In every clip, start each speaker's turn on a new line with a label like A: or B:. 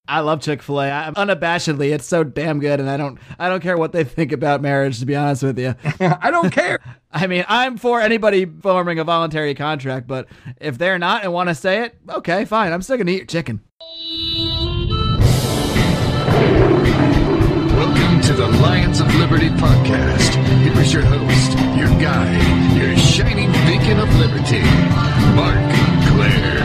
A: I love Chick-Fil-A. Unabashedly, it's so damn good, and I don't care what they think about marriage, to be honest with you.
B: I don't care.
A: I mean, I'm for anybody forming a voluntary contract, but if they're not and want to say it, okay, fine. I'm still going to eat your chicken.
C: Welcome to the Lions of Liberty podcast. Here's your host, your guide, your shining beacon of liberty, Marc Clair.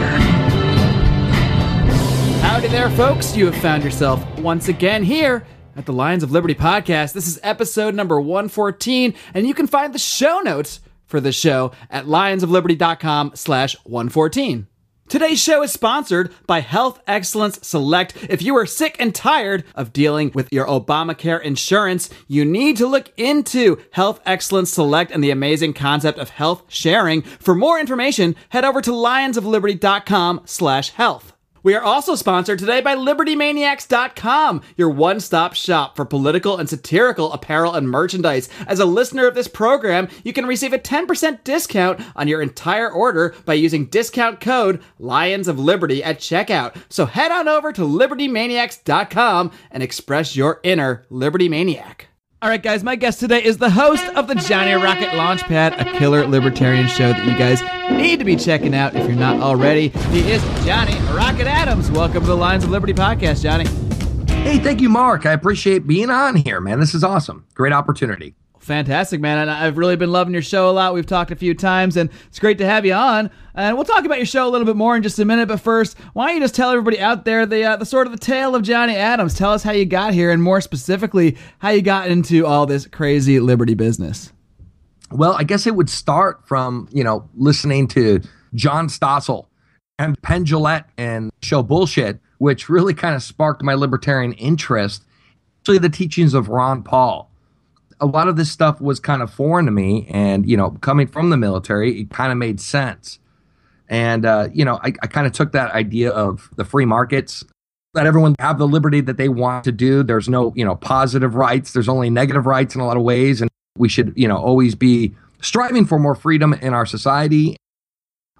A: Howdy there, folks. You have found yourself once again here at the Lions of Liberty podcast. This is episode number 114, and you can find the show notes for the show at lionsofliberty.com/114. Today's show is sponsored by Health Excellence Select. If you are sick and tired of dealing with your Obamacare insurance, you need to look into Health Excellence Select and the amazing concept of health sharing. For more information, head over to lionsofliberty.com/health. We are also sponsored today by LibertyManiacs.com, your one-stop shop for political and satirical apparel and merchandise. As a listener of this program, you can receive a 10% discount on your entire order by using discount code Lions of Liberty at checkout. So head on over to LibertyManiacs.com and express your inner Liberty Maniac. All right, guys, my guest today is the host of the Johnny Rocket Launchpad, a killer libertarian show that you guys need to be checking out if you're not already. He is Johnny Rocket Adams. Welcome to the Lions of Liberty podcast, Johnny.
B: Hey, thank you, Mark. I appreciate being on here, man. This is awesome. Great opportunity.
A: Fantastic, man. And I've really been loving your show a lot. We've talked a few times, and it's great to have you on. And we'll talk about your show a little bit more in just a minute. But first, why don't you just tell everybody out there the sort of the tale of Johnny Adams? Tell us how you got here, and more specifically, how you got into all this crazy liberty business.
B: Well, I guess it would start from, listening to John Stossel and Penn Jillette and Show Bullshit, which really kind of sparked my libertarian interest, actually the teachings of Ron Paul. A lot of this stuff was kind of foreign to me, and, coming from the military, it kind of made sense. And, I kind of took that idea of the free markets, let everyone have the liberty that they want to do. There's no, positive rights. There's only negative rights in a lot of ways. And we should, always be striving for more freedom in our society.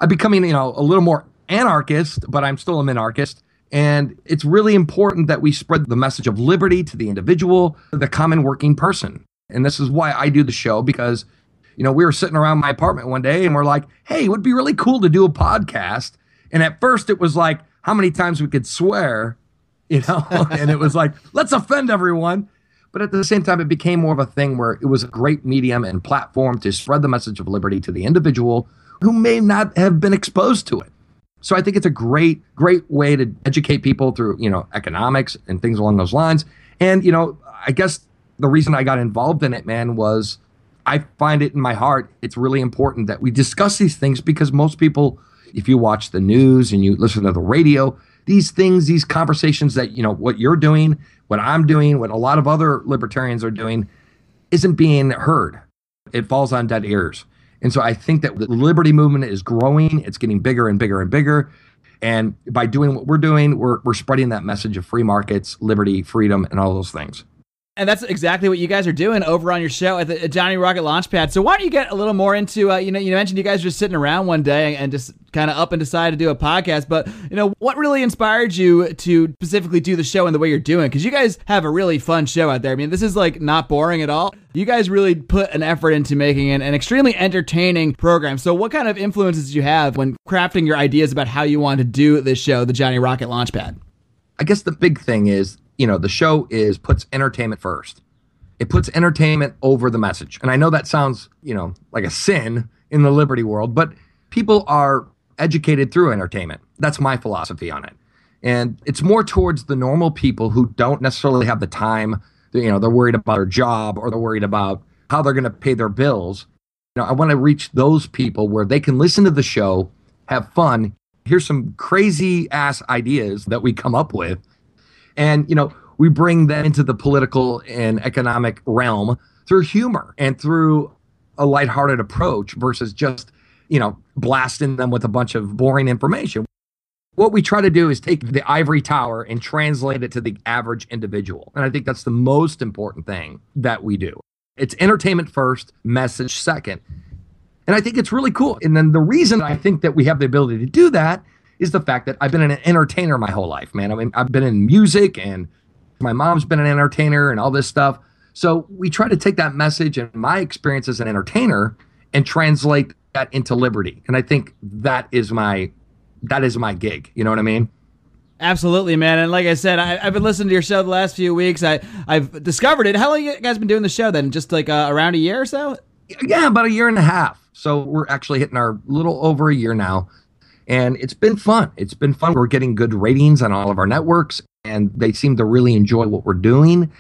B: I'm becoming, a little more anarchist, but I'm still a minarchist. And it's really important that we spread the message of liberty to the individual, the common working person. And this is why I do the show, because, we were sitting around my apartment one day and we're like, hey, it would be really cool to do a podcast. And at first it was like, how many times we could swear, and it was like, let's offend everyone. But at the same time, it became more of a thing where it was a great medium and platform to spread the message of liberty to the individual who may not have been exposed to it. So I think it's a great, great way to educate people through, economics and things along those lines. And, I guess the reason I got involved in it, man, was I find it in my heart. It's really important that we discuss these things, because most people, if you watch the news and you listen to the radio, these things, these conversations that, what you're doing, what I'm doing, what a lot of other libertarians are doing isn't being heard. It falls on deaf ears. And so I think that the liberty movement is growing. It's getting bigger and bigger and bigger. And by doing what we're doing, we're spreading that message of free markets, liberty, freedom, and all those things.
A: And that's exactly what you guys are doing over on your show at the Johnny Rocket Launchpad. So why don't you get a little more into, you mentioned you guys were just sitting around one day and just kind of up and decided to do a podcast. But, what really inspired you to specifically do the show in the way you're doing? Because you guys have a really fun show out there. I mean, this is like not boring at all. You guys really put an effort into making an extremely entertaining program. So what kind of influences did you have when crafting your ideas about how you want to do this show, the Johnny Rocket Launchpad?
B: I guess the big thing is, the show puts entertainment first. It puts entertainment over the message. And I know that sounds, like a sin in the liberty world, but people are educated through entertainment. That's my philosophy on it. And it's more towards the normal people who don't necessarily have the time. They're worried about their job, or they're worried about how they're going to pay their bills. I want to reach those people where they can listen to the show, have fun. Here's some crazy ass ideas that we come up with. And, we bring them into the political and economic realm through humor and through a lighthearted approach versus just, blasting them with a bunch of boring information. What we try to do is take the ivory tower and translate it to the average individual. And I think that's the most important thing that we do. It's entertainment first, message second. And I think it's really cool. And then the reason I think that we have the ability to do that is the fact that I've been an entertainer my whole life, man. I mean, I've been in music, and my mom's been an entertainer and all this stuff. So we try to take that message and my experience as an entertainer and translate that into liberty. And I think that is my gig. You know what I mean?
A: Absolutely, man. And like I said, I've been listening to your show the last few weeks. I've discovered it. How long you guys been doing the show then? Just like around a year or so?
B: Yeah, about a year and a half. So we're actually hitting our little over a year now. And it's been fun. It's been fun. We're getting good ratings on all of our networks, and they seem to really enjoy what we're doing.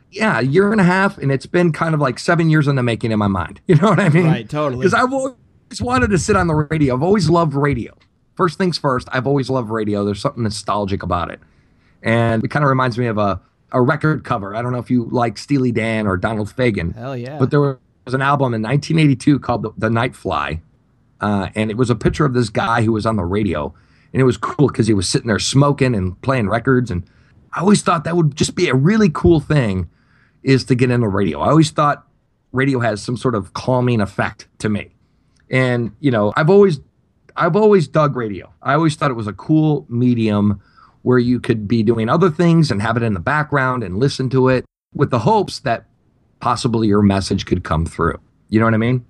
B: Yeah, a year and a half, and it's been kind of like 7 years in the making in my mind. You know what I mean?
A: Right, totally.
B: Because I've always wanted to sit on the radio. I've always loved radio. First things first, I've always loved radio. There's something nostalgic about it. And it kind of reminds me of a record cover. I don't know if you like Steely Dan or Donald Fagen.
A: Hell yeah.
B: But there was an album in 1982 called The Night Fly. And it was a picture of this guy who was on the radio. And it was cool because he was sitting there smoking and playing records. And I always thought that would just be a really cool thing, is to get into radio. I always thought radio has some sort of calming effect to me. And, you know, I've always dug radio. I always thought it was a cool medium where you could be doing other things and have it in the background and listen to it with the hopes that possibly your message could come through. You know what I mean?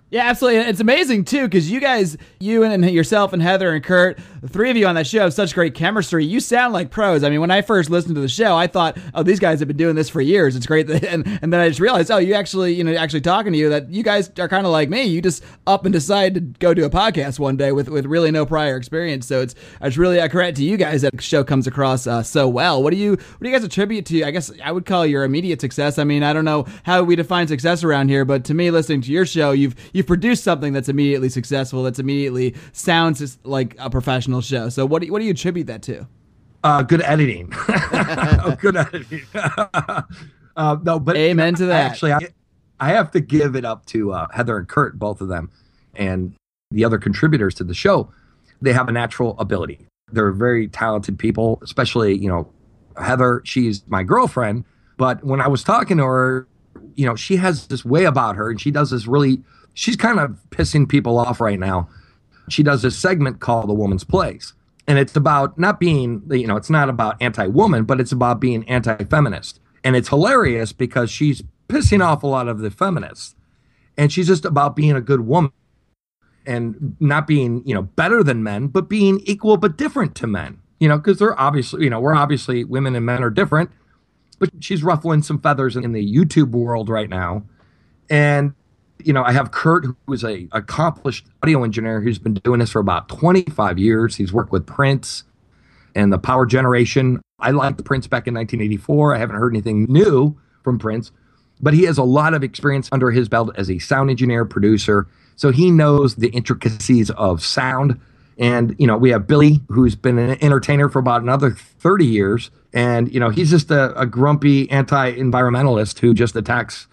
A: Yeah, absolutely. It's amazing, too, because you guys, you and yourself and Heather and Kurt, the three of you on that show have such great chemistry. You sound like pros. I mean, when I first listened to the show, I thought, oh, these guys have been doing this for years. It's great. And then I just realized, oh, you actually talking to you, that you guys are kind of like me. You just up and decide to go do a podcast one day with really no prior experience. So it's really a credit to you guys that the show comes across so well. What do you guys attribute to, I guess I would call your immediate success? I mean, I don't know how we define success around here, but to me, listening to your show, you've produced something that's immediately successful, that's immediately sounds like a professional show. So what do you attribute that to?
B: Good editing. Good editing. No, but
A: amen to that.
B: Actually, I have to give it up to Heather and Kurt, both of them, and the other contributors to the show. They have a natural ability. They're very talented people, especially, you know, Heather, she's my girlfriend, but when I was talking to her, you know, she has this way about her, and she does this really, she's kind of pissing people off right now. She does this segment called The Woman's Place. And it's about not being, you know, it's not about anti-woman, but it's about being anti-feminist. And it's hilarious because she's pissing off a lot of the feminists. And she's just about being a good woman and not being, you know, better than men, but being equal but different to men. You know, because they're obviously, you know, we're obviously, women and men are different. But she's ruffling some feathers in the YouTube world right now. And you know, I have Kurt, who is a accomplished audio engineer who's been doing this for about 25 years. He's worked with Prince and the Power Generation. I liked Prince back in 1984. I haven't heard anything new from Prince, but he has a lot of experience under his belt as a sound engineer, producer. So he knows the intricacies of sound. And, you know, we have Billy, who's been an entertainer for about another 30 years. And, you know, he's just a grumpy anti-environmentalist who just attacks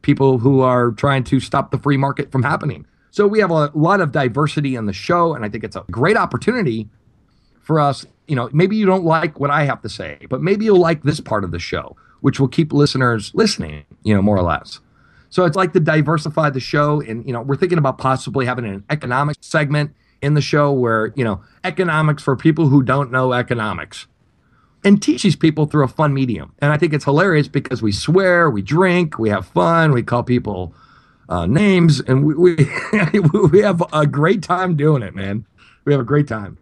B: people who are trying to stop the free market from happening. So we have a lot of diversity in the show, and I think it's a great opportunity for us. You know, maybe you don't like what I have to say, but maybe you'll like this part of the show, which will keep listeners listening, you know, more or less. So it's like to diversify the show, and, you know, we're thinking about possibly having an economics segment in the show where, you know, economics for people who don't know economics, and teach these people through a fun medium. And I think it's hilarious because we swear, we drink, we have fun, we call people names, and we we have a great time doing it, man. We have a great time.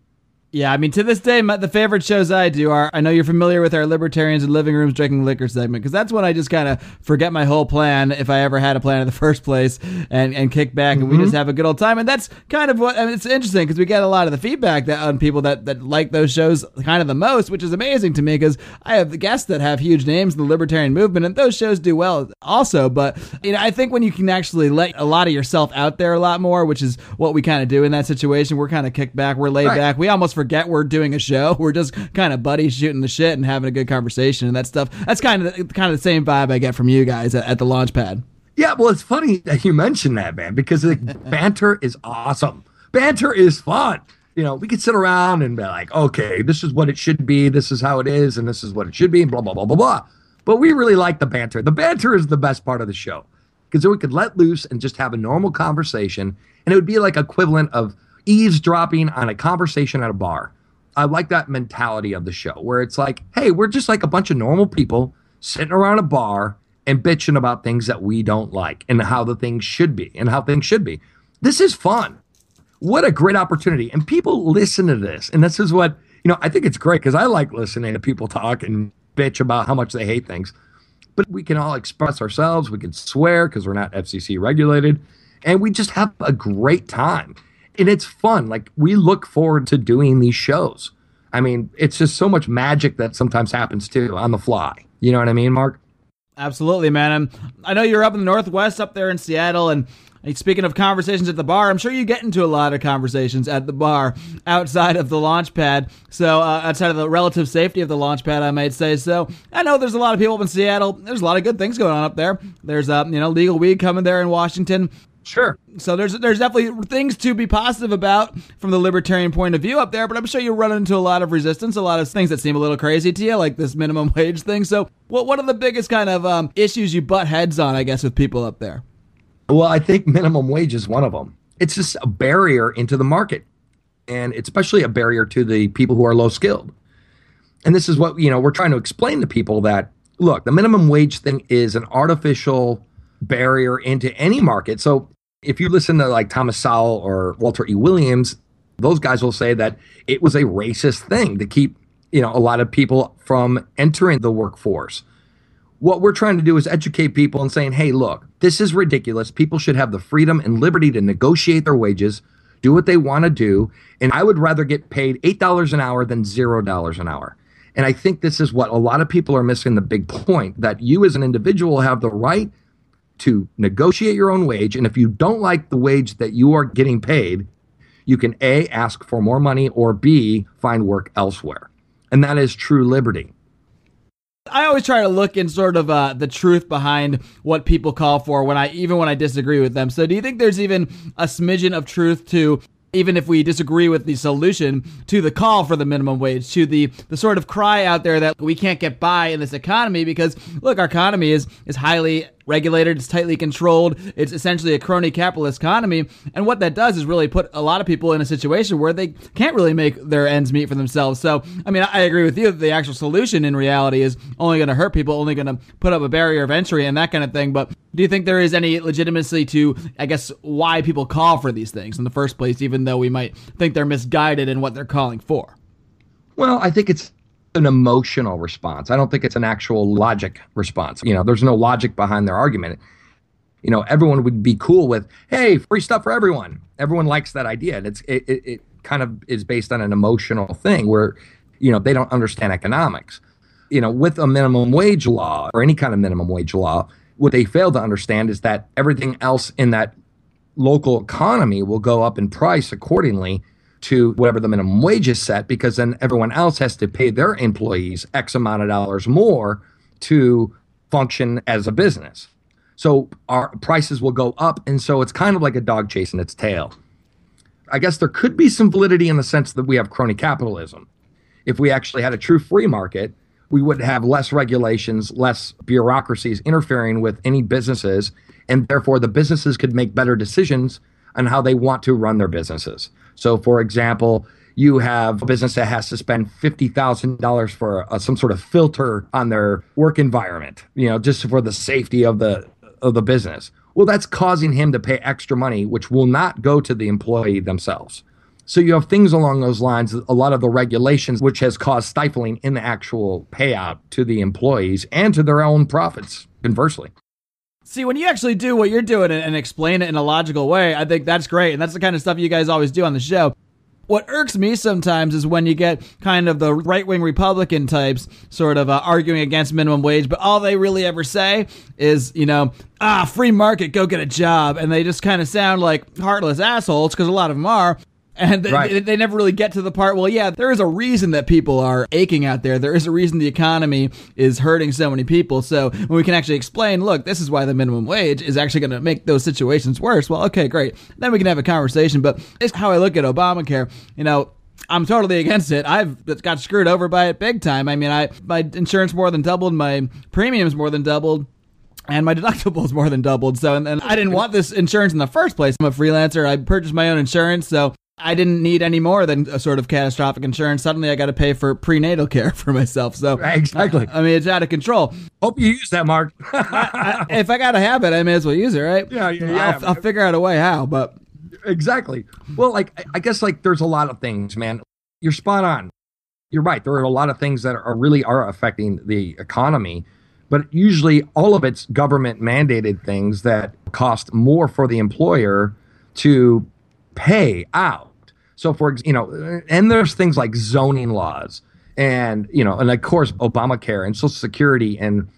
A: Yeah, I mean, to this day, the favorite shows I do are, I know you're familiar with our Libertarians in Living Rooms Drinking Liquor segment, because that's when I just kind of forget my whole plan, if I ever had a plan in the first place, and kick back, and we just have a good old time. And that's kind of what, I mean, it's interesting, because we get a lot of the feedback that on people that like those shows kind of the most, which is amazing to me, because I have guests that have huge names in the libertarian movement, and those shows do well also. But, you know, I think when you can actually let a lot of yourself out there a lot more, which is what we kind of do in that situation, we're kind of kicked back, we're laid back, we almost forget we're doing a show. We're just kind of buddies shooting the shit and having a good conversation and that stuff. That's kind of the same vibe I get from you guys at the launch pad.
B: Yeah, well, it's funny that you mentioned that, man, because banter is awesome. Banter is fun. You know, we could sit around and be like, okay, this is what it should be, this is how it is, and this is what it should be, and blah, blah, blah, blah, blah. But we really like the banter. The banter is the best part of the show, because then we could let loose and just have a normal conversation, and it would be like equivalent of eavesdropping on a conversation at a bar. I like that mentality of the show where it's like, hey, we're just like a bunch of normal people sitting around a bar and bitching about things that we don't like and how the things should be and how things should be. This is fun. What a great opportunity. And people listen to this. And this is what, I think it's great because I like listening to people talk and bitch about how much they hate things. But we can all express ourselves. We can swear because we're not FCC regulated. And we just have a great time. And it's fun. Like, we look forward to doing these shows. I mean, it's just so much magic that sometimes happens too on the fly. You know what I mean, Mark?
A: Absolutely, man. I know you're up in the Northwest up there in Seattle, and speaking of conversations at the bar, I'm sure you get into a lot of conversations at the bar outside of the launch pad. So outside of the relative safety of the launch pad, I might say. So I know there's a lot of people up in Seattle. There's a lot of good things going on up there. There's legal weed coming there in Washington.
B: Sure.
A: So there's definitely things to be positive about from the libertarian point of view up there, but I'm sure you run into a lot of resistance, a lot of things that seem a little crazy to you, like this minimum wage thing. So what are the biggest kind of issues you butt heads on, I guess, with people up there?
B: Well, I think minimum wage is one of them. It's just a barrier into the market, and it's especially a barrier to the people who are low skilled. And this is what, we're trying to explain to people that, look, the minimum wage thing is an artificial barrier into any market. So if you listen to like Thomas Sowell or Walter E. Williams, those guys will say that it was a racist thing to keep, a lot of people from entering the workforce. What we're trying to do is educate people and saying, hey, look, this is ridiculous. People should have the freedom and liberty to negotiate their wages, do what they want to do. And I would rather get paid $8 an hour than $0 an hour. And I think this is what a lot of people are missing, the big point, that you as an individual have the right to negotiate your own wage. And if you don't like the wage that you are getting paid, you can A, ask for more money, or B, find work elsewhere. And that is true liberty.
A: I always try to look in sort of the truth behind what people call for when I disagree with them. So do you think there's even a smidgen of truth to, even if we disagree with the solution, to the call for the minimum wage, to the sort of cry out there that we can't get by in this economy because, look, our economy is highly regulated, it's tightly controlled, it's essentially a crony capitalist economy, and what that does is really put a lot of people in a situation where they can't really make their ends meet for themselves. So, I mean, I agree with you that the actual solution in reality is only going to hurt people, only going to put up a barrier of entry and that kind of thing, but do you think there is any legitimacy to, I guess, why people call for these things in the first place, even though we might think they're misguided in what they're calling for?
B: Well, I think it's an emotional response. I don't think it's an actual logic response. There's no logic behind their argument. Everyone would be cool with, hey, free stuff for everyone. Everyone likes that idea. And it kind of is based on an emotional thing where, they don't understand economics. With a minimum wage law or any kind of minimum wage law, what they fail to understand is that everything else in that local economy will go up in price accordingly to whatever the minimum wage is set, because then everyone else has to pay their employees X amount of dollars more to function as a business. So our prices will go up, and so it's kind of like a dog chasing its tail. I guess there could be some validity in the sense that we have crony capitalism. If we actually had a true free market, we would have less regulations, less bureaucracies interfering with any businesses, and therefore the businesses could make better decisions on how they want to run their businesses. So, for example, you have a business that has to spend $50,000 for some sort of filter on their work environment, just for the safety of the business. Well, that's causing him to pay extra money, which will not go to the employee themselves. So you have things along those lines, a lot of the regulations, which has caused stifling in the actual payout to the employees and to their own profits, conversely.
A: See, when you actually do what you're doing and explain it in a logical way, I think that's great. And that's the kind of stuff you guys always do on the show. What irks me sometimes is when you get kind of the right-wing Republican types sort of arguing against minimum wage, but all they really ever say is, free market, go get a job. And they just kind of sound like heartless assholes, because a lot of them are. And they never really get to the part, well, yeah, there is a reason that people are aching out there. There is a reason the economy is hurting so many people. So when we can actually explain, look, this is why the minimum wage is actually going to make those situations worse. Well, okay, great. Then we can have a conversation. But it's how I look at Obamacare. I'm totally against it. I've got screwed over by it big time. I mean, my insurance more than doubled. My premiums more than doubled. And my deductibles more than doubled. So, and I didn't want this insurance in the first place. I'm a freelancer. I purchased my own insurance. So I didn't need any more than a sort of catastrophic insurance. Suddenly I got to pay for prenatal care for myself. So
B: exactly.
A: I mean, it's out of control.
B: Hope you use that, Mark.
A: If I got to have it, I may as well use it, right?
B: Yeah.
A: I'll figure out a way how, but.
B: Exactly. Well, I guess there's a lot of things, man. You're spot on. You're right. There are a lot of things that are affecting the economy, but usually all of it's government mandated things that cost more for the employer to pay out. So and there's things like zoning laws and of course Obamacare and Social Security, and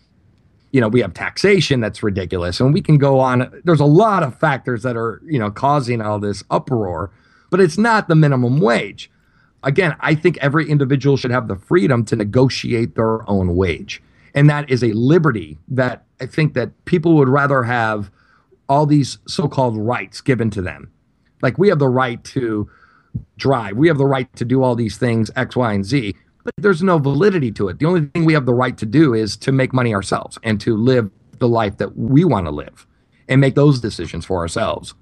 B: we have taxation that's ridiculous, and we can go on. There's a lot of factors that are causing all this uproar, but it's not the minimum wage. Again, I think every individual should have the freedom to negotiate their own wage, and that is a liberty that I think that people would rather have all these so-called rights given to them. Like, we have the right to drive. We have the right to do all these things, X, Y, and Z. But there's no validity to it. The only thing we have the right to do is to make money ourselves and to live the life that we want to live and make those decisions for ourselves.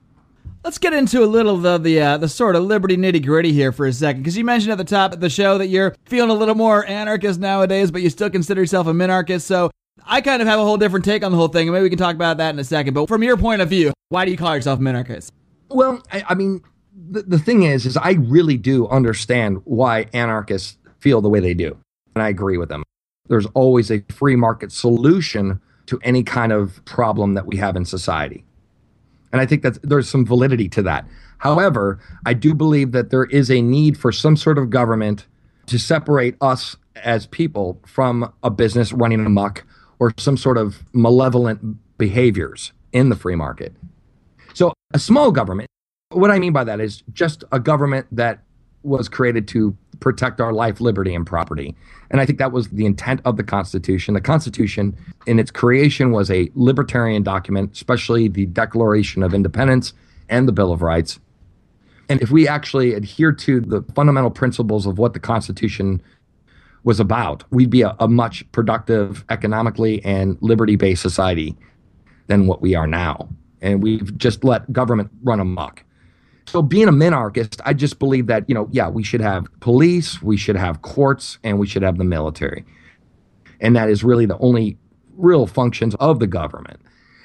A: Let's get into a little of the sort of liberty nitty-gritty here for a second, because you mentioned at the top of the show that you're feeling a little more anarchist nowadays, but you still consider yourself a minarchist. So I kind of have a whole different take on the whole thing, and maybe we can talk about that in a second. But from your point of view, why do you call yourself minarchist?
B: Well, I mean, the thing is I really do understand why anarchists feel the way they do, and I agree with them. There's always a free market solution to any kind of problem that we have in society. And I think that there's some validity to that. However, I do believe that there is a need for some sort of government to separate us as people from a business running amok or some sort of malevolent behaviors in the free market. So a small government, what I mean by that is just a government that was created to protect our life, liberty, and property. And I think that was the intent of the Constitution. The Constitution in its creation was a libertarian document, especially the Declaration of Independence and the Bill of Rights. And if we actually adhere to the fundamental principles of what the Constitution was about, we'd be a much productive economically and liberty-based society than what we are now. And we've just let government run amok. So being a minarchist, I just believe that, we should have police, we should have courts, and we should have the military. And that is really the only real functions of the government.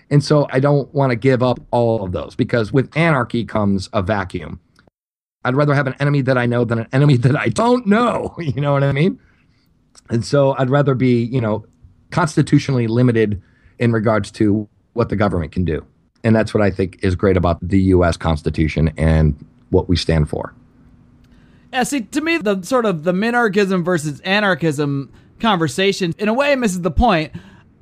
B: And so I don't want to give up all of those, because with anarchy comes a vacuum. I'd rather have an enemy that I know than an enemy that I don't know. You know what I mean? And so I'd rather be, constitutionally limited in regards to what the government can do. And that's what I think is great about the U.S. Constitution and what we stand for.
A: Yeah, see, to me, the sort of the minarchism versus anarchism conversation, in a way, misses the point.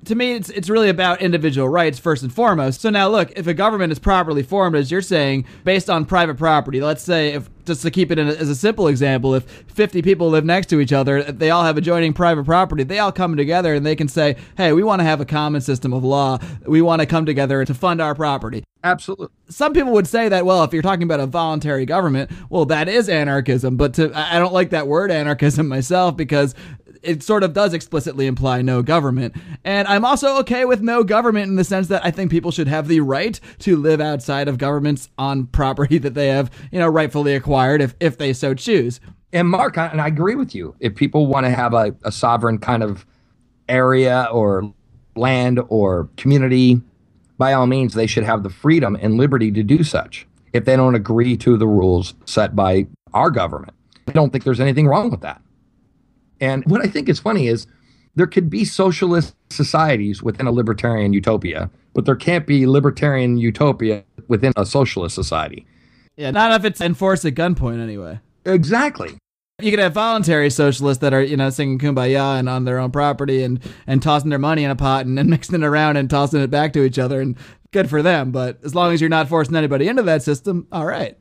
A: To me, it's really about individual rights first and foremost. So now, look, if a government is properly formed, as you're saying, based on private property, let's say, if just to keep it as a simple example, if 50 people live next to each other, they all have adjoining private property, they all come together and they can say, hey, we want to have a common system of law. We want to come together to fund our property.
B: Absolutely.
A: Some people would say that, well, if you're talking about a voluntary government, well, that is anarchism. But I don't like that word anarchism myself, because it sort of does explicitly imply no government. And I'm also okay with no government in the sense that I think people should have the right to live outside of governments on property that they have, rightfully acquired if they so choose.
B: And Mark, and I agree with you. If people want to have a sovereign kind of area or land or community, by all means, they should have the freedom and liberty to do such if they don't agree to the rules set by our government. I don't think there's anything wrong with that. And what I think is funny is there could be socialist societies within a libertarian utopia, but there can't be libertarian utopia within a socialist society.
A: Yeah, not if it's enforced at gunpoint anyway.
B: Exactly.
A: You could have voluntary socialists that are, singing Kumbaya and on their own property and tossing their money in a pot and then mixing it around and tossing it back to each other, and good for them. But as long as you're not forcing anybody into that system, all right.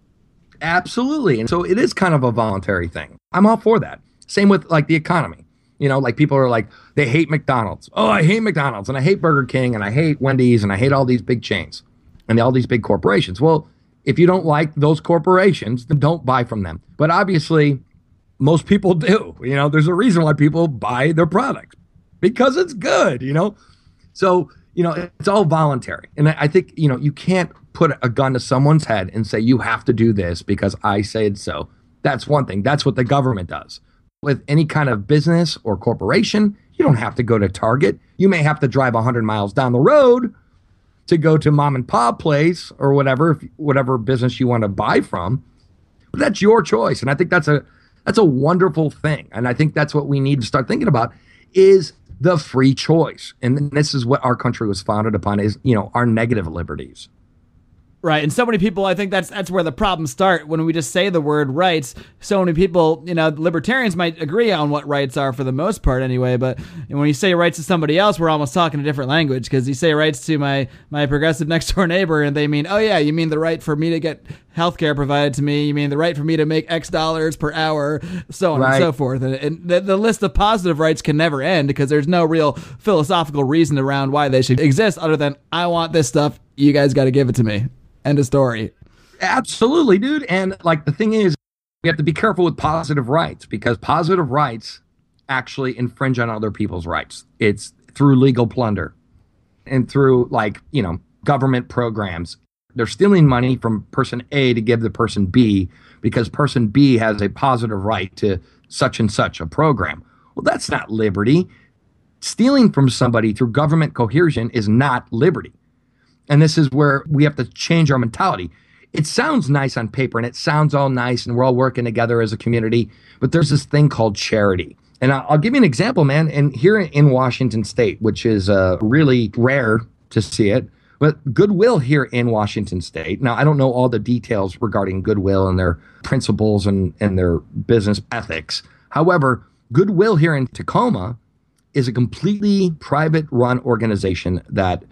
B: Absolutely. And so it is kind of a voluntary thing. I'm all for that. Same with the economy. People are like, they hate McDonald's. Oh, I hate McDonald's, and I hate Burger King, and I hate Wendy's, and I hate all these big chains and all these big corporations. Well, if you don't like those corporations, then don't buy from them. But obviously, most people do. There's a reason why people buy their products, because it's good, So, it's all voluntary. And I think, you can't put a gun to someone's head and say, you have to do this because I said so. That's one thing. That's what the government does. With any kind of business or corporation, you don't have to go to Target. You may have to drive 100 miles down the road to go to mom and pop place or whatever business you want to buy from. But that's your choice. And I think that's a wonderful thing. And I think that's what we need to start thinking about is the free choice. And this is what our country was founded upon is, our negative liberties.
A: Right. And so many people, I think that's where the problems start when we just say the word rights. So many people, libertarians might agree on what rights are for the most part anyway. But when you say rights to somebody else, we're almost talking a different language because you say rights to my progressive next door neighbor and they mean, oh, yeah, you mean the right for me to get health care provided to me. You mean the right for me to make X dollars per hour, so on and so forth. And the list of positive rights can never end because there's no real philosophical reason around why they should exist other than I want this stuff. You guys got to give it to me. End of story.
B: Absolutely, dude. And the thing is, we have to be careful with positive rights because positive rights actually infringe on other people's rights. It's through legal plunder and through government programs. They're stealing money from person A to give to person B because person B has a positive right to such and such a program. Well, that's not liberty. Stealing from somebody through government coercion is not liberty. And this is where we have to change our mentality. It sounds nice on paper and it sounds all nice and we're all working together as a community, but there's this thing called charity. And I'll give you an example, man. And here in Washington State, which is really rare to see it, but Goodwill here in Washington State. Now, I don't know all the details regarding Goodwill and their principles and their business ethics. However, Goodwill here in Tacoma is a completely private run organization that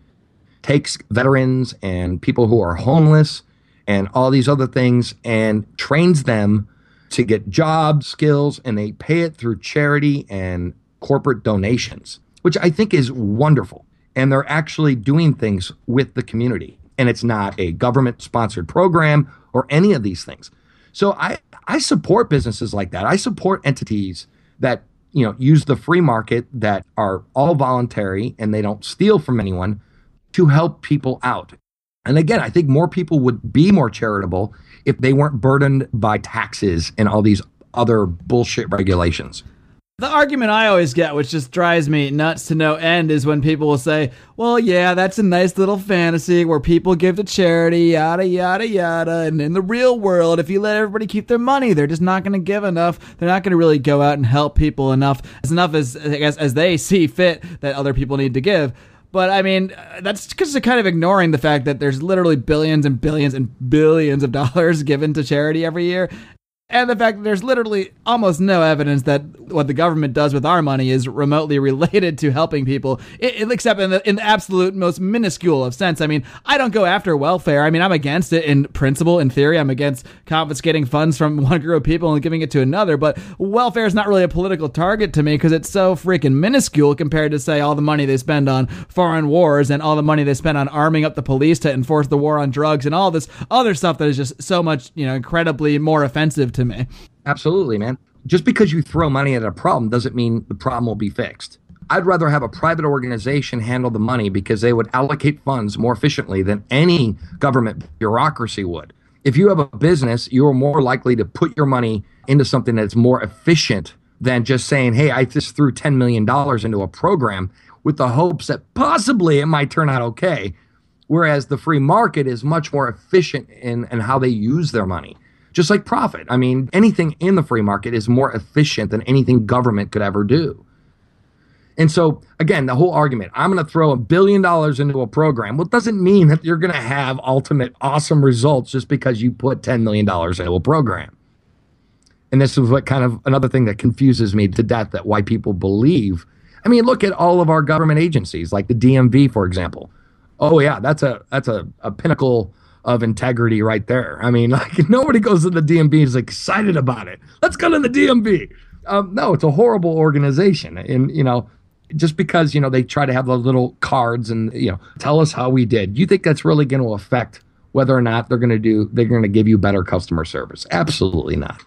B: takes veterans and people who are homeless and all these other things and trains them to get job skills, and they pay it through charity and corporate donations, which I think is wonderful. And they're actually doing things with the community. And it's not a government-sponsored program or any of these things. So I support businesses like that. I support entities that use the free market, that are all voluntary and they don't steal from anyone, to help people out. And again, I think more people would be more charitable if they weren't burdened by taxes and all these other bullshit regulations.
A: The argument I always get, which just drives me nuts to no end, is when people will say, well, yeah, that's a nice little fantasy where people give to charity, yada, yada, yada. And in the real world, if you let everybody keep their money, they're just not going to give enough. They're not going to really go out and help people enough as I guess, as they see fit that other people need to give. But I mean, that's because they're kind of ignoring the fact that there's literally billions and billions and billions of dollars given to charity every year. And the fact that there's literally almost no evidence that what the government does with our money is remotely related to helping people, except in the absolute most minuscule of sense. I mean, I don't go after welfare. I mean, I'm against it in principle. In theory, I'm against confiscating funds from one group of people and giving it to another. But welfare is not really a political target to me because it's so freaking minuscule compared to, say, all the money they spend on foreign wars and all the money they spend on arming up the police to enforce the war on drugs and all this other stuff that is just so much, incredibly more offensive to me.
B: Absolutely, man. Just because you throw money at a problem doesn't mean the problem will be fixed. I'd rather have a private organization handle the money because they would allocate funds more efficiently than any government bureaucracy would. If you have a business, you're more likely to put your money into something that's more efficient than just saying, hey, I just threw $10 million into a program with the hopes that possibly it might turn out okay. Whereas the free market is much more efficient in how they use their money. Just like profit. I mean, anything in the free market is more efficient than anything government could ever do. And so, again, the whole argument, I'm going to throw $1 billion into a program. Well, it doesn't mean that you're going to have ultimate awesome results just because you put $10 million into a program. And this is what kind of another thing that confuses me to death, that why people believe. I mean, look at all of our government agencies, like the DMV, for example. Oh, yeah, that's a pinnacle of integrity right there. I mean, nobody goes to the DMV and is excited about it. Let's go to the DMV. No, it's a horrible organization. And, just because, they try to have the little cards and, tell us how we did. You think that's really going to affect whether or not they're going to give you better customer service? Absolutely not.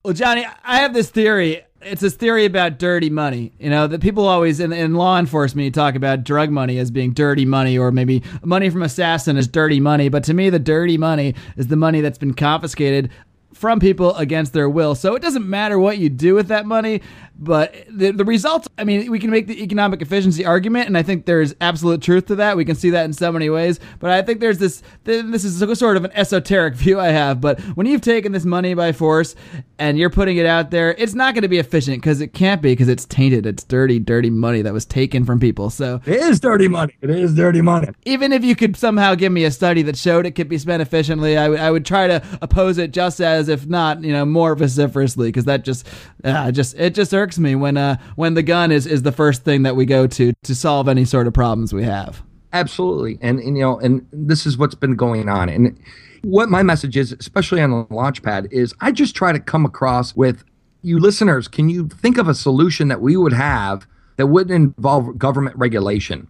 A: Well, Johnny, I have this theory It's this theory about dirty money. You know, that people always, in law enforcement, you talk about drug money as being dirty money, or maybe money from assassin is dirty money. But to me, the dirty money is the money that's been confiscated from people against their will. So it doesn't matter what you do with that money, but the results, I mean, we can make the economic efficiency argument, and I think there's absolute truth to that. We can see that in so many ways, but I think there's this is sort of an esoteric view I have, but when you've taken this money by force and you're putting it out there, it's not going to be efficient, because it can't be, because it's tainted. It's dirty, dirty money that was taken from people. So
B: it is dirty money. It is dirty money.
A: Even if you could somehow give me a study that showed it could be spent efficiently, I would try to oppose it just as, if not, more vociferously, because that just irks me when the gun is the first thing that we go to solve any sort of problems we have.
B: Absolutely. And this is what's been going on. And what my message is, especially on the Launchpad, is I just try to come across with you listeners. Can you think of a solution that we would have that wouldn't involve government regulation?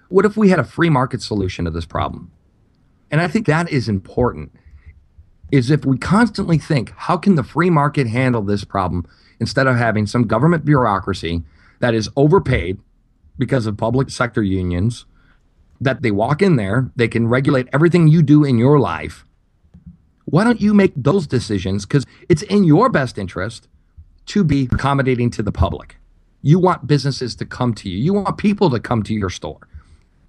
B: What if we had a free market solution to this problem? And I think that is important, is if we constantly think, how can the free market handle this problem, instead of having some government bureaucracy that is overpaid because of public sector unions, that they walk in there, they can regulate everything you do in your life. Why don't you make those decisions? Because it's in your best interest to be accommodating to the public. You want businesses to come to you. You want people to come to your store.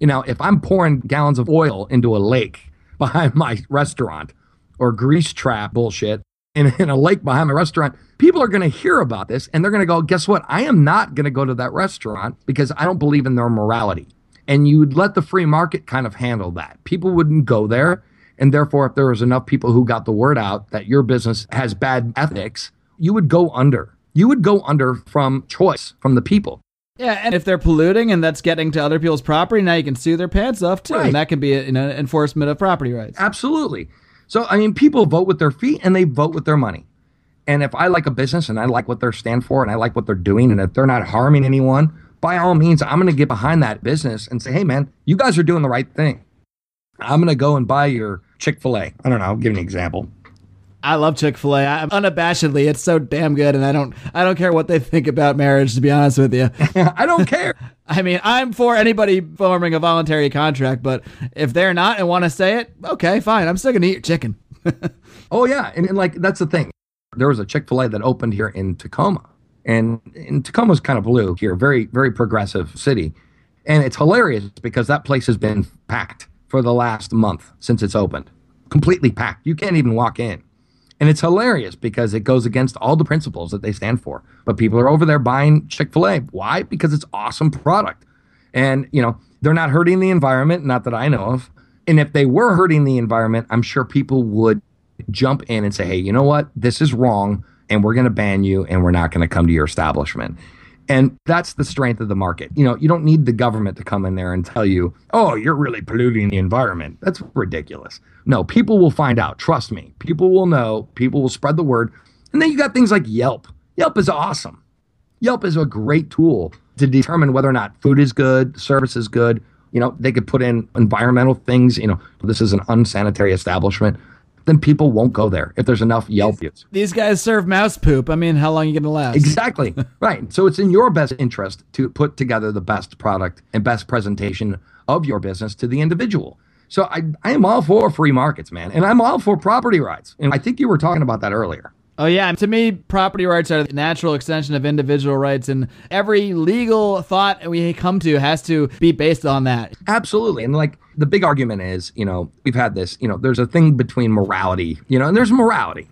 B: If I'm pouring gallons of oil into a lake behind my restaurant, or grease trap bullshit in a lake behind my restaurant, people are going to hear about this, and they're going to go, guess what? I am not going to go to that restaurant because I don't believe in their morality. And you would let the free market kind of handle that. People wouldn't go there. And therefore, if there was enough people who got the word out that your business has bad ethics, you would go under. You would go under from choice from the people.
A: Yeah, and if they're polluting and that's getting to other people's property, now you can sue their pants off too.
B: Right.
A: And that can be enforcement of property rights.
B: Absolutely. So, people vote with their feet and they vote with their money. And if I like a business and I like what they stand for and I like what they're doing, and if they're not harming anyone, by all means, I'm going to get behind that business and say, hey, man, you guys are doing the right thing. I'm going to go and buy your Chick-Fil-A. I don't know. I'll give you an example.
A: I love Chick-fil-A. Unabashedly, it's so damn good, and I don't care what they think about marriage, to be honest with you.
B: I don't care.
A: I'm for anybody forming a voluntary contract, but if they're not and want to say it, okay, fine. I'm still going to eat your chicken.
B: Oh, yeah. And that's the thing. There was a Chick-fil-A that opened here in Tacoma. And Tacoma's kind of blue here, very, very progressive city. And it's hilarious because that place has been packed for the last month since it's opened. Completely packed. You can't even walk in. And it's hilarious because it goes against all the principles that they stand for. But people are over there buying Chick-fil-A. Why? Because it's awesome product. And, they're not hurting the environment, not that I know of. And if they were hurting the environment, I'm sure people would jump in and say, hey, you know what? This is wrong, and we're going to ban you, and we're not going to come to your establishment. And that's the strength of the market. You don't need the government to come in there and tell you, oh, you're really polluting the environment. That's ridiculous. No, people will find out. Trust me. People will know. People will spread the word. And then you got things like Yelp. Yelp is awesome. Yelp is a great tool to determine whether or not food is good, service is good. They could put in environmental things. This is an unsanitary establishment. Then people won't go there if there's enough Yelp use.
A: These guys serve mouse poop. How long are you going to last?
B: Exactly. Right. So it's in your best interest to put together the best product and best presentation of your business to the individual. So I am all for free markets, man. And I'm all for property rights. And I think you were talking about that earlier.
A: Oh, yeah. To me, property rights are the natural extension of individual rights, and every legal thought we come to has to be based on that.
B: Absolutely. And the big argument is, we've had this, there's a thing between morality, and there's morality.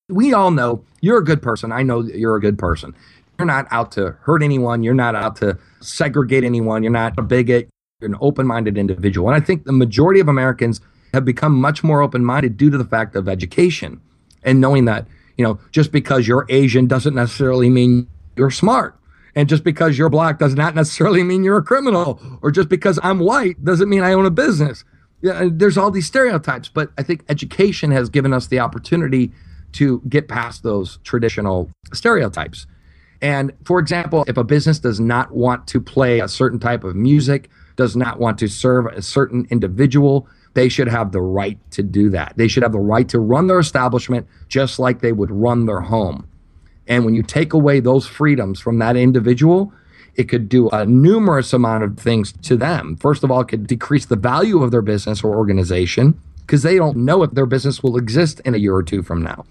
B: We all know you're a good person. I know that you're a good person. You're not out to hurt anyone. You're not out to segregate anyone. You're not a bigot. You're an open-minded individual. And I think the majority of Americans have become much more open-minded due to the fact of education and knowing that, just because you're Asian doesn't necessarily mean you're smart. And just because you're black does not necessarily mean you're a criminal. Or just because I'm white doesn't mean I own a business. Yeah, there's all these stereotypes. But I think education has given us the opportunity to get past those traditional stereotypes. And for example, if a business does not want to play a certain type of music, does not want to serve a certain individual, they should have the right to do that. They should have the right to run their establishment just like they would run their home. And when you take away those freedoms from that individual, it could do a numerous amount of things to them. First of all, it could decrease the value of their business or organization because they don't know if their business will exist in a year or two from now.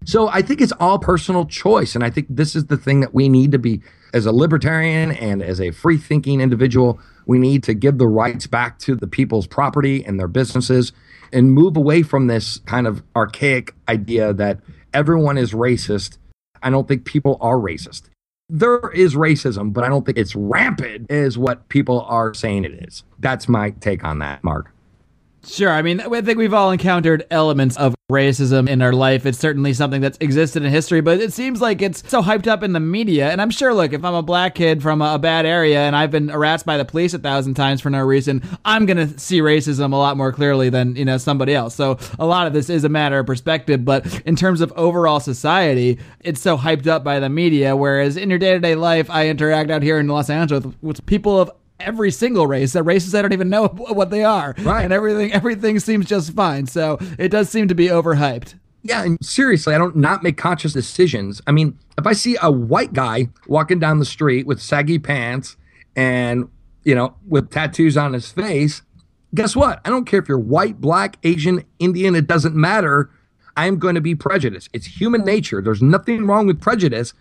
B: So I think it's all personal choice. And I think this is the thing that we need to be, as a libertarian and as a free thinking individual, we need to give the rights back to the people's property and their businesses and move away from this kind of archaic idea that everyone is racist. I don't think people are racist. There is racism, but I don't think it's rampant is what people are saying it is. That's my take on that, Mark.
A: Sure. I mean, I think we've all encountered elements of racism in our life. It's certainly something that's existed in history, but it seems like it's so hyped up in the media. And I'm sure, look, if I'm a black kid from a bad area and I've been harassed by the police 1,000 times for no reason, I'm going to see racism a lot more clearly than, somebody else. So a lot of this is a matter of perspective. But in terms of overall society, it's so hyped up by the media. Whereas in your day-to-day life, I interact out here in Los Angeles with people of every single race, that races I don't even know what they are.
B: Right.
A: And everything seems just fine. So it does seem to be overhyped.
B: Yeah, and seriously, I don't not make conscious decisions. I mean, if I see a white guy walking down the street with saggy pants and, with tattoos on his face, guess what? I don't care if you're white, black, Asian, Indian, it doesn't matter. I am going to be prejudiced. It's human nature. There's nothing wrong with prejudice.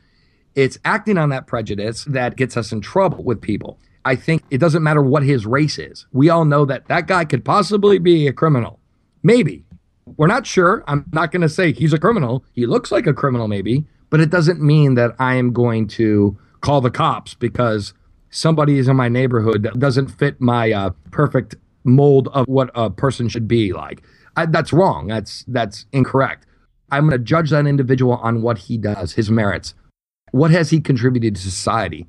B: It's acting on that prejudice that gets us in trouble with people. I think it doesn't matter what his race is. We all know that guy could possibly be a criminal. Maybe. We're not sure. I'm not going to say he's a criminal. He looks like a criminal maybe, but it doesn't mean that I am going to call the cops because somebody is in my neighborhood that doesn't fit my perfect mold of what a person should be like. That's wrong. That's incorrect. I'm going to judge that individual on what he does, his merits. What has he contributed to society?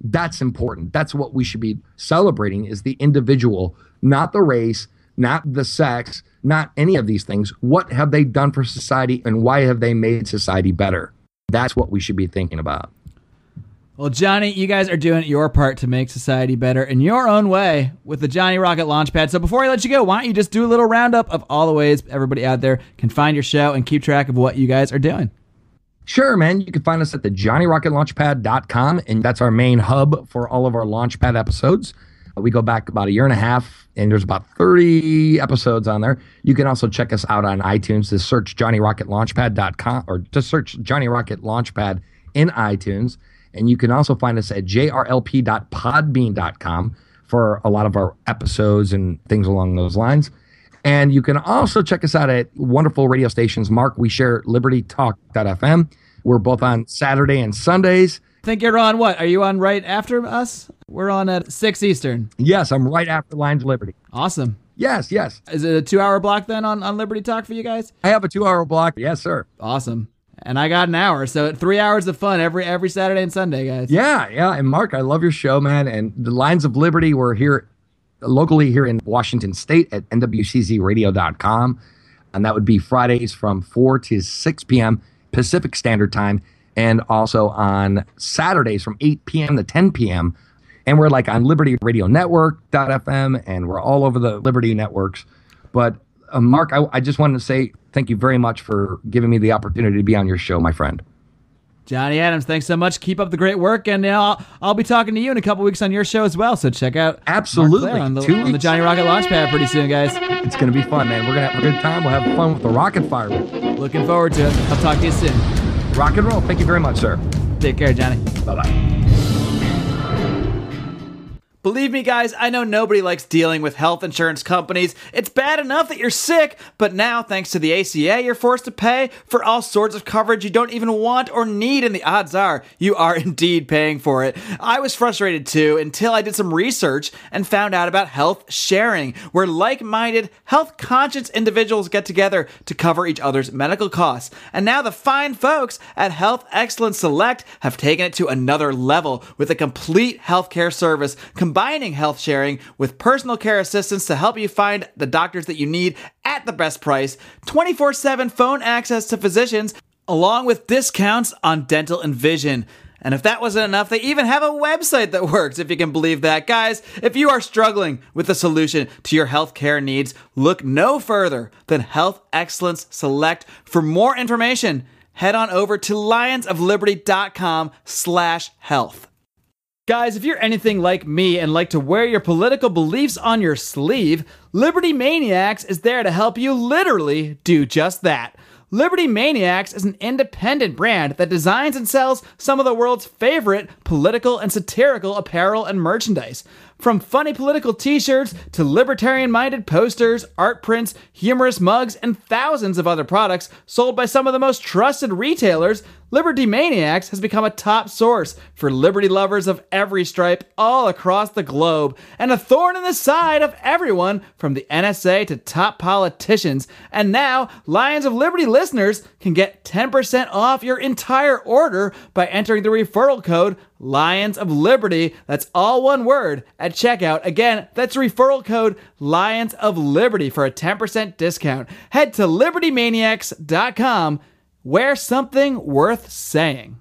B: That's important. That's what we should be celebrating is the individual, not the race, not the sex, not any of these things. What have they done for society and why have they made society better? That's what we should be thinking about.
A: Well, Johnny, you guys are doing your part to make society better in your own way with the Johnny Rocket Launchpad. So before I let you go, why don't you just do a little roundup of all the ways everybody out there can find your show and keep track of what you guys are doing?
B: Sure, man. You can find us at the johnnyrocketlaunchpad.com, and that's our main hub for all of our Launchpad episodes. We go back about a year and a half, and there's about 30 episodes on there. You can also check us out on iTunes. Just search johnnyrocketlaunchpad.com, or just search Johnny Rocket Launchpad in iTunes. And you can also find us at jrlp.podbean.com for a lot of our episodes and things along those lines. And you can also check us out at wonderful radio stations. Mark, we share libertytalk.fm. We're both on Saturday and Sundays.
A: I think you're on what? Are you on right after us? We're on at 6 Eastern.
B: Yes, I'm right after Lines of Liberty.
A: Awesome.
B: Yes.
A: Is it a 2-hour block then on Liberty Talk for you guys?
B: I have a 2-hour block. Yes, sir.
A: Awesome. And I got an hour, so 3 hours of fun every Saturday and Sunday, guys.
B: Yeah. And Mark, I love your show, man. And the Lines of Liberty, we're here locally here in Washington State at nwczradio.com. And that would be Fridays from 4 to 6 p.m. Pacific Standard Time. And also on Saturdays from 8 p.m. to 10 p.m. And we're like on Liberty Radio Network.fm, and we're all over the Liberty networks. But Mark, I just wanted to say thank you very much for giving me the opportunity to be on your show, my friend.
A: Johnny Adams, thanks so much. Keep up the great work, and I'll be talking to you in a couple weeks on your show as well. So check out
B: absolutely
A: Marc Clair on the Johnny Rocket Launchpad pretty soon, guys.
B: It's going to be fun, man. We're going to have a good time. We'll have fun with the rocket fire.
A: Looking forward to it. I'll talk to you soon.
B: Rock and roll. Thank you very much, sir.
A: Take care, Johnny.
B: Bye-bye.
A: Believe me, guys, I know nobody likes dealing with health insurance companies. It's bad enough that you're sick, but now, thanks to the ACA, you're forced to pay for all sorts of coverage you don't even want or need, and the odds are you are indeed paying for it. I was frustrated too until I did some research and found out about health sharing, where like-minded, health-conscious individuals get together to cover each other's medical costs. And now the fine folks at Health Excellence Select have taken it to another level with a complete healthcare service, combining health sharing with personal care assistance to help you find the doctors that you need at the best price, 24/7 phone access to physicians, along with discounts on dental and vision. And if that wasn't enough, they even have a website that works, if you can believe that. Guys, if you are struggling with a solution to your healthcare needs, look no further than Health Excellence Select. For more information, head on over to lionsofliberty.com/health. Guys, if you're anything like me and like to wear your political beliefs on your sleeve, Liberty Maniacs is there to help you literally do just that. Liberty Maniacs is an independent brand that designs and sells some of the world's favorite political and satirical apparel and merchandise. From funny political t-shirts to libertarian-minded posters, art prints, humorous mugs, and thousands of other products sold by some of the most trusted retailers, Liberty Maniacs has become a top source for liberty lovers of every stripe all across the globe, and a thorn in the side of everyone from the NSA to top politicians. And now, Lions of Liberty listeners can get 10% off your entire order by entering the referral code Lions of Liberty. That's all one word at checkout. Again, that's referral code Lions of Liberty for a 10% discount. Head to libertymaniacs.com. Wear something worth saying.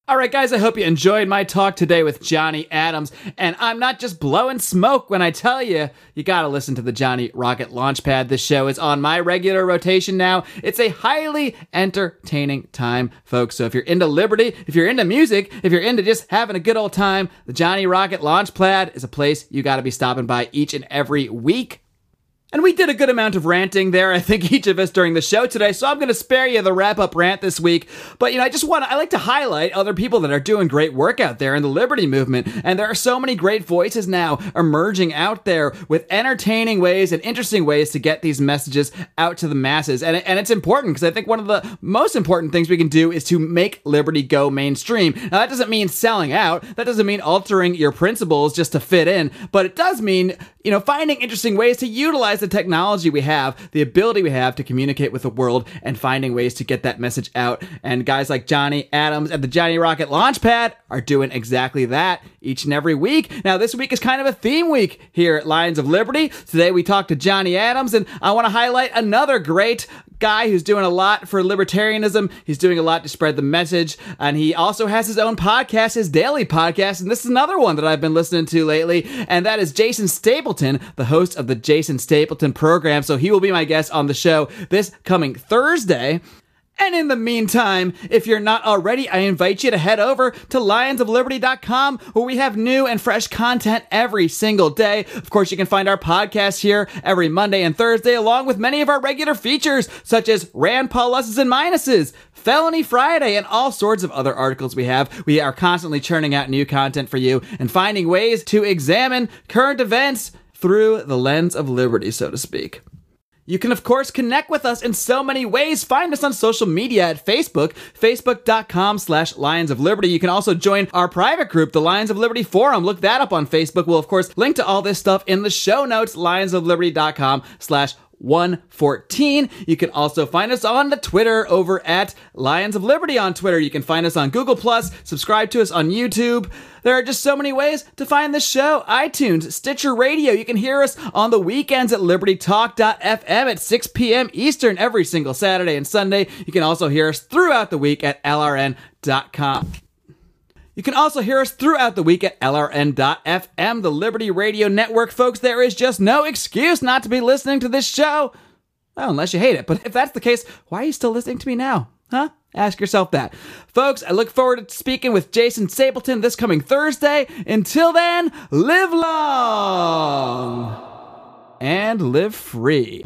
A: All right, guys, I hope you enjoyed my talk today with Johnny Adams. And I'm not just blowing smoke when I tell you, you gotta listen to the Johnny Rocket Launchpad. This show is on my regular rotation now. It's a highly entertaining time, folks. So if you're into liberty, if you're into music, if you're into just having a good old time, the Johnny Rocket Launchpad is a place you gotta be stopping by each and every week. And we did a good amount of ranting there, I think, each of us during the show today, so I'm going to spare you the wrap-up rant this week. But, I like to highlight other people that are doing great work out there in the liberty movement. And there are so many great voices now emerging out there with entertaining ways and interesting ways to get these messages out to the masses. And it's important, because I think one of the most important things we can do is to make liberty go mainstream. Now, that doesn't mean selling out. That doesn't mean altering your principles just to fit in. But it does mean, finding interesting ways to utilize the technology we have, the ability we have to communicate with the world, and finding ways to get that message out. And guys like Johnny Adams at the Johnny Rocket Launchpad are doing exactly that each and every week. Now, this week is kind of a theme week here at Lions of Liberty. Today we talked to Johnny Adams, and I want to highlight another great guy who's doing a lot for libertarianism. He's doing a lot to spread the message, and he also has his own podcast, his daily podcast, and this is another one that I've been listening to lately, and that is Jason Stapleton, the host of the Jason Stapleton program. So he will be my guest on the show this coming Thursday. And in the meantime, if you're not already, I invite you to head over to lionsofliberty.com, where we have new and fresh content every single day. Of course, you can find our podcast here every Monday and Thursday, along with many of our regular features, such as Rand Paul Pluses and Minuses, Felony Friday, and all sorts of other articles we have. We are constantly churning out new content for you and finding ways to examine current events through the lens of liberty, so to speak. You can, of course, connect with us in so many ways. Find us on social media at Facebook, facebook.com/Lions of Liberty. You can also join our private group, the Lions of Liberty Forum. Look that up on Facebook. We'll, of course, link to all this stuff in the show notes, lionsofliberty.com/114. You can also find us on the Twitter over at Lions of Liberty on Twitter. You can find us on Google+, subscribe to us on YouTube. There are just so many ways to find this show. iTunes, Stitcher Radio. You can hear us on the weekends at libertytalk.fm at 6 p.m. Eastern every single Saturday and Sunday. You can also hear us throughout the week at lrn.com. You can also hear us throughout the week at LRN.FM, the Liberty Radio Network. Folks, there is just no excuse not to be listening to this show. Well, unless you hate it. But if that's the case, why are you still listening to me now? Huh? Ask yourself that. Folks, I look forward to speaking with Jason Stapleton this coming Thursday. Until then, live long and live free.